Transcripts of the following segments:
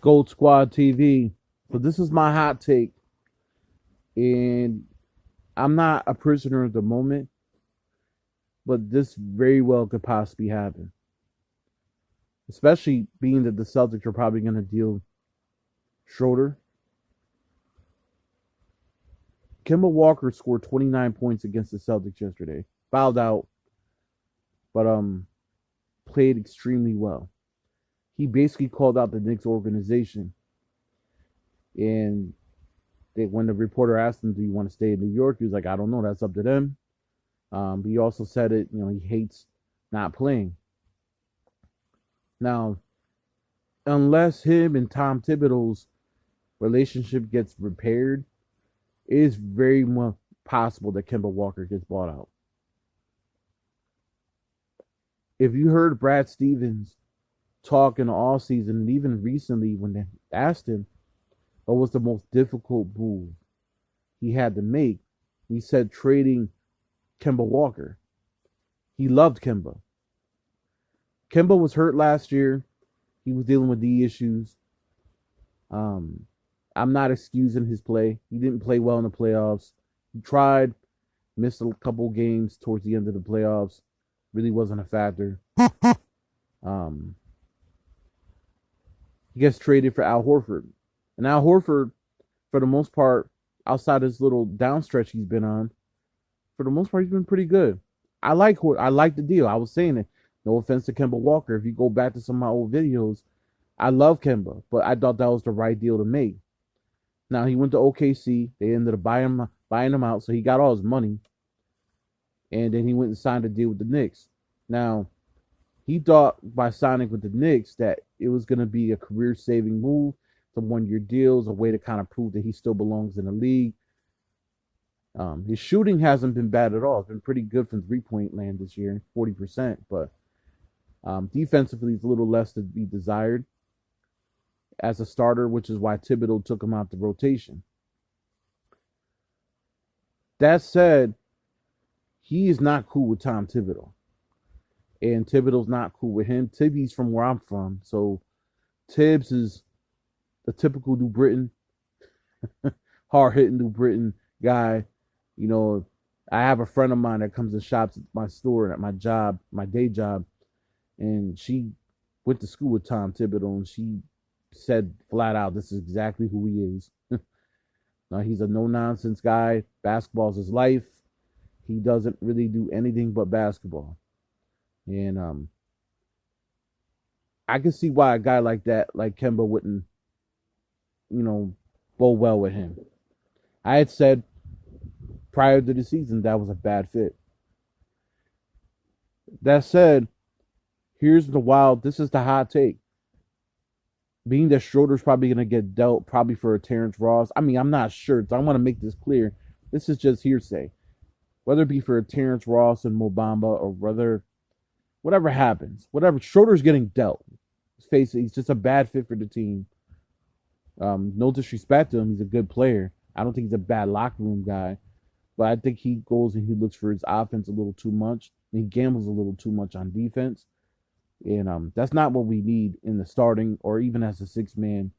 Gold Squad TV. So this is my hot take, and I'm not a prisoner of the moment, but this very well could possibly happen. Especially being that the Celtics are probably going to deal Schroeder. Kemba Walker scored 29 points against the Celtics yesterday. Fouled out, but played extremely well. He basically called out the Knicks organization, and when the reporter asked him, "Do you want to stay in New York?" He was like, "I don't know. That's up to them." He also said it. He hates not playing. Now, unless him and Tom Thibodeau's relationship gets repaired, it is very much possible that Kemba Walker gets bought out. If you heard Brad Stevens talk in the offseason, and even recently when they asked him what was the most difficult move he had to make, he said trading Kemba Walker. He loved Kemba. Kemba was hurt last year. He was dealing with knee issues. I'm not excusing his play. He didn't play well in the playoffs. He tried, missed a couple games towards the end of the playoffs. Really wasn't a factor. He gets traded for Al Horford. And Al Horford, for the most part, outside this little downstretch he's been on, for the most part, he's been pretty good. I like the deal. I was saying it. No offense to Kemba Walker. If you go back to some of my old videos, I love Kemba, but I thought that was the right deal to make. Now, he went to OKC. They ended up buying him out, so he got all his money. And then he went and signed a deal with the Knicks. Now, he thought by signing with the Knicks that it was going to be a career-saving move, some one-year deals, a way to kind of prove that he still belongs in the league. His shooting hasn't been bad at all. It's been pretty good from three-point land this year, 40%. But defensively, it's a little less to be desired as a starter, which is why Thibodeau took him out the rotation. That said, he is not cool with Tom Thibodeau. And Thibodeau's not cool with him. Tibby's from where I'm from. So Tibbs is the typical New Britain, hard-hitting New Britain guy. I have a friend of mine that comes and shops at my store and at my job, my day job, and she went to school with Tom Thibodeau, and she said flat out, this is exactly who he is. Now, he's a no-nonsense guy. Basketball's his life. He doesn't really do anything but basketball. And I can see why a guy like that, like Kemba, wouldn't, go well with him. I had said prior to the season that was a bad fit. That said, this is the hot take. Being that Schroeder's probably going to get dealt probably for a Terrence Ross. I mean, I'm not sure, so I want to make this clear. This is just hearsay. Whether it be for a Terrence Ross and Mo Bamba or whatever happens, Schroeder's getting dealt. Let's face it, he's just a bad fit for the team. No disrespect to him, he's a good player. I don't think he's a bad locker room guy, but I think he goes and he looks for his offense a little too much, and he gambles a little too much on defense. And that's not what we need in the starting or even as a sixth man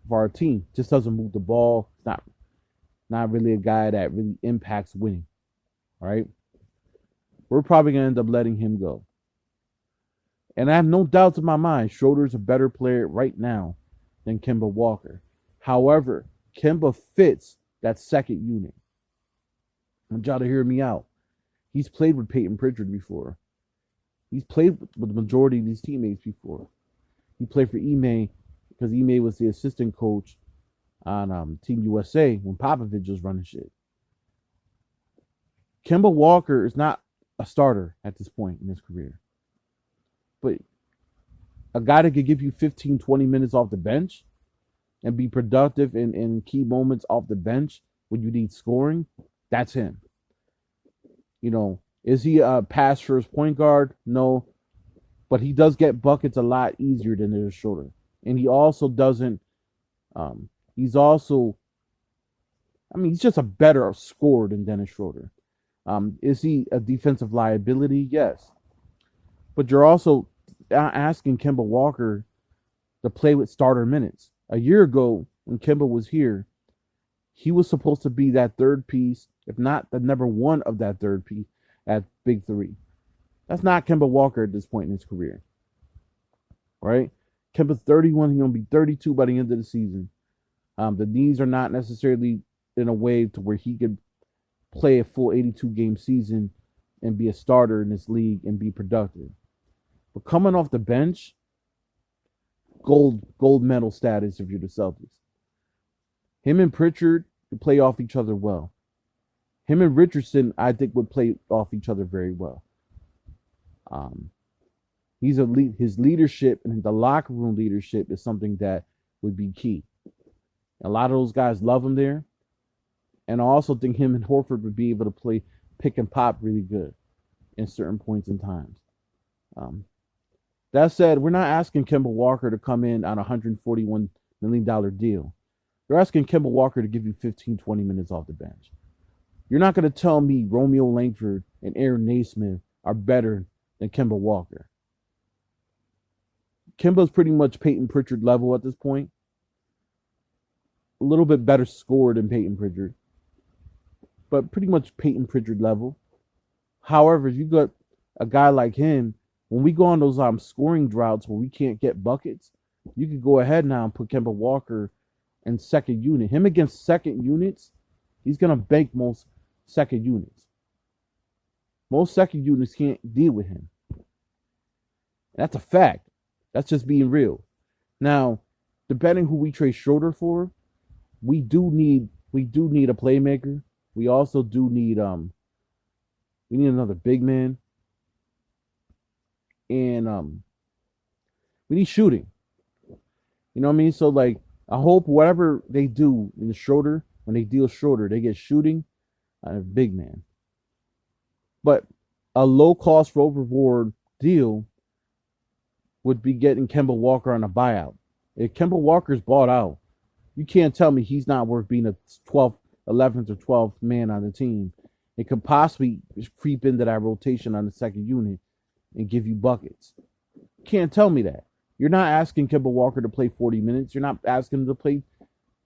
for our team. Just doesn't move the ball. It's not really a guy that really impacts winning. All right. We're probably going to end up letting him go. And I have no doubts in my mind, Schroeder's a better player right now than Kemba Walker. However, Kemba fits that second unit. I want y'all to hear me out. He's played with Peyton Pritchard before. He's played with the majority of these teammates before. He played for Ime because Ime was the assistant coach on Team USA when Popovich was running shit. Kemba Walker is not a starter at this point in his career. But a guy that could give you 15, 20 minutes off the bench and be productive in key moments off the bench when you need scoring, that's him. Is he a pass first point guard? No. But he does get buckets a lot easier than Dennis Schroeder. And he also doesn't, he's just a better scorer than Dennis Schroeder. Is he a defensive liability? Yes. But you're also asking Kemba Walker to play with starter minutes. A year ago, when Kemba was here, he was supposed to be that third piece, if not the number one of that third piece at Big Three. That's not Kemba Walker at this point in his career, right? Kemba's 31. He's going to be 32 by the end of the season. The knees are not necessarily in a way to where he could play a full 82-game season and be a starter in this league and be productive. But coming off the bench, gold medal status if you're the Celtics. Him and Pritchard would play off each other well. Him and Richardson, I think, would play off each other very well. His leadership and the locker room leadership is something that would be key. A lot of those guys love him there. And I also think him and Horford would be able to play pick and pop really good in certain points and times. That said, we're not asking Kemba Walker to come in on a $141 million deal. We're asking Kemba Walker to give you 15, 20 minutes off the bench. You're not going to tell me Romeo Langford and Aaron Naismith are better than Kemba Walker. Kemba's pretty much Peyton Pritchard level at this point. A little bit better scored than Peyton Pritchard, but pretty much Peyton Pritchard level. However, if you got a guy like him, when we go on those scoring droughts where we can't get buckets, you could go ahead now and put Kemba Walker in second unit. Him against second units, he's going to bank most second units. Most second units can't deal with him. That's a fact. That's just being real. Now, depending who we trade Schroeder for, we do need a playmaker. We also do need we need another big man. And we need shooting. You know what I mean? So like I hope whatever they do in the Schroeder, when they deal Schroeder, they get shooting and a big man. But a low cost road reward deal would be getting Kemba Walker on a buyout. If Kemba Walker's bought out, you can't tell me he's not worth being a 12th, 11th, or 12th man on the team. It could possibly creep into that rotation on the second unit and give you buckets. You can't tell me that. You're not asking Kemba Walker to play 40 minutes. You're not asking him to play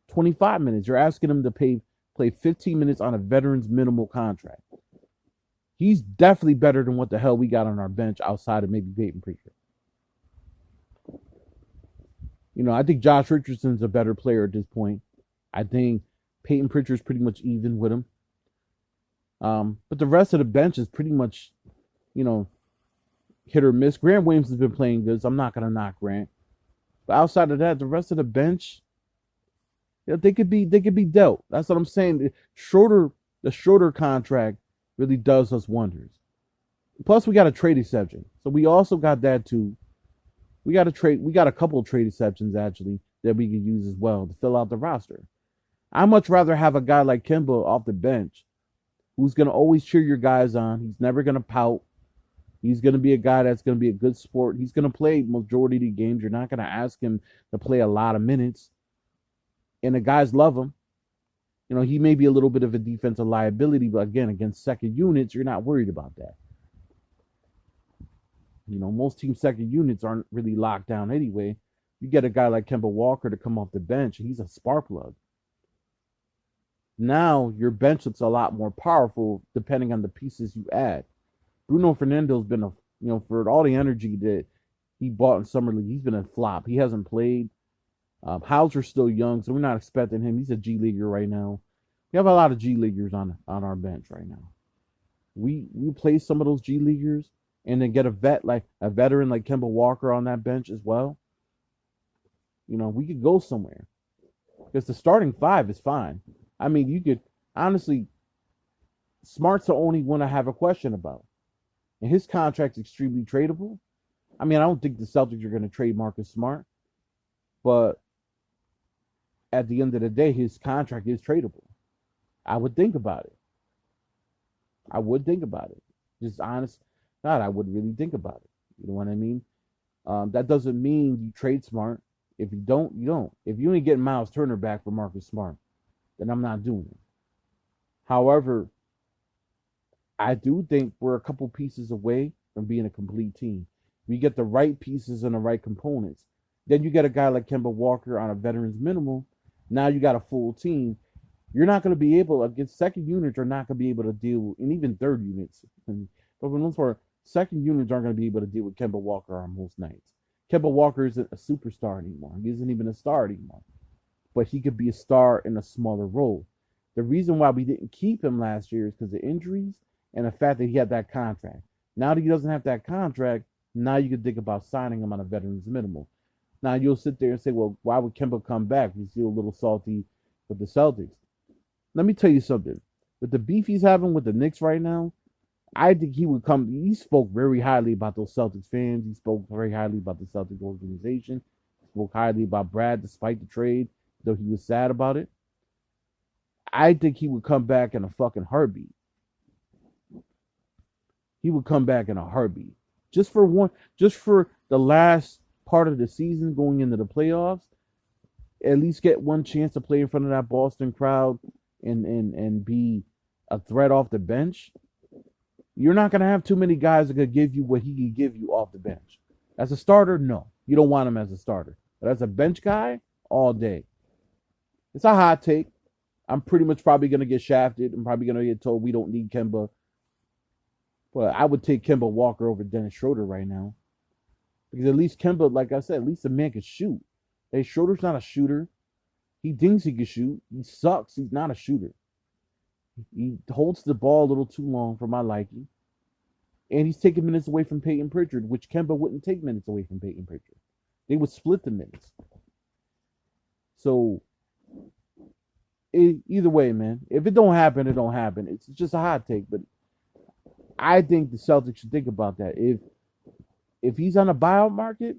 25 minutes. You're asking him to play 15 minutes on a veteran's minimal contract. He's definitely better than what the hell we got on our bench outside of maybe Peyton Pritchard. You know, I think Josh Richardson's a better player at this point. I think Peyton Pritchard's pretty much even with him. But the rest of the bench is pretty much, you know, hit or miss. Grant Williams has been playing good, so I'm not going to knock Grant. But outside of that, the rest of the bench, you know, they could be dealt. That's what I'm saying. The Schroeder contract really does us wonders. Plus, we got a trade exception. So we also got that too. We got a couple of trade exceptions actually that we could use as well to fill out the roster. I'd much rather have a guy like Kemba off the bench who's going to always cheer your guys on. He's never going to pout. He's going to be a guy that's going to be a good sport. He's going to play majority of the games. You're not going to ask him to play a lot of minutes. And the guys love him. You know, he may be a little bit of a defensive liability, but again, against second units, you're not worried about that. You know, most team second units aren't really locked down anyway. You get a guy like Kemba Walker to come off the bench, he's a spark plug. Now your bench looks a lot more powerful depending on the pieces you add. Bruno Fernando's been for all the energy that he bought in summer league, he's been a flop. He hasn't played. Hauser's still young, so we're not expecting him. He's a G Leaguer right now. We have a lot of G Leaguers on our bench right now. We play some of those G Leaguers and then get a veteran like Kemba Walker on that bench as well. You know, we could go somewhere. Because the starting five is fine. I mean, you could, honestly, Smart's the only one I have a question about. And his contract's extremely tradable. I mean, I don't think the Celtics are going to trade Marcus Smart. But at the end of the day, his contract is tradable. I would think about it. Just honest. God, I would really think about it. You know what I mean? That doesn't mean you trade Smart. If you don't, you don't. If you ain't getting Miles Turner back for Marcus Smart, then I'm not doing it. However, I do think we're a couple pieces away from being a complete team. We get the right pieces and the right components. Then you get a guy like Kemba Walker on a veterans minimum. Now you got a full team. You're not going to be able against second units are not going to be able to deal with, and even third units. But for the most part, second units aren't going to be able to deal with Kemba Walker on most nights. Kemba Walker isn't a superstar anymore. He isn't even a star anymore. But he could be a star in a smaller role. The reason why we didn't keep him last year is because of injuries and the fact that he had that contract. Now that he doesn't have that contract, now you can think about signing him on a veterans minimum. Now you'll sit there and say, well, why would Kemba come back? He's still a little salty with the Celtics. Let me tell you something. With the beef he's having with the Knicks right now, I think he would come. He spoke very highly about those Celtics fans. He spoke very highly about the Celtics organization. He spoke highly about Brad despite the trade, though he was sad about it. I think he would come back in a fucking heartbeat. He would come back in a heartbeat. Just for the last part of the season going into the playoffs, at least get one chance to play in front of that Boston crowd and be a threat off the bench. You're not going to have too many guys that could give you what he could give you off the bench. As a starter, no. You don't want him as a starter. But as a bench guy, all day. It's a hot take. I'm pretty much probably going to get shafted. I'm probably going to get told we don't need Kemba. But I would take Kemba Walker over Dennis Schroeder right now. Because at least Kemba, like I said, at least the man can shoot. Hey, Schroeder's not a shooter. He thinks he can shoot. He sucks. He's not a shooter. He holds the ball a little too long for my liking. And he's taking minutes away from Peyton Pritchard, which Kemba wouldn't take minutes away from Peyton Pritchard. They would split the minutes. So, either way, man. If it don't happen, it don't happen. It's just a hot take. But I think the Celtics should think about that. If he's on a buyout market,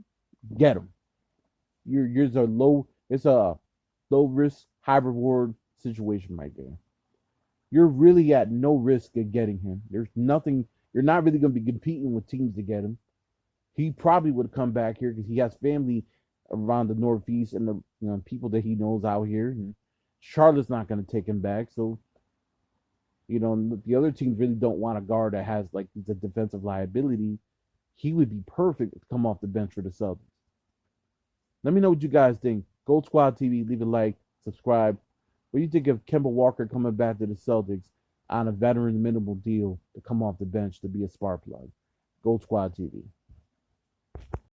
get him. It's a low risk, high reward situation right there. You're really at no risk of getting him. There's nothing. You're not really going to be competing with teams to get him. He probably would come back here because he has family around the Northeast and the people that he knows out here. And Charlotte's not going to take him back. So, the other teams really don't want a guard that has like the defensive liability. He would be perfect to come off the bench for the Celtics. Let me know what you guys think. Gold Squad TV, leave a like, subscribe. What do you think of Kemba Walker coming back to the Celtics on a veteran minimal deal to come off the bench to be a spark plug? Gold Squad TV.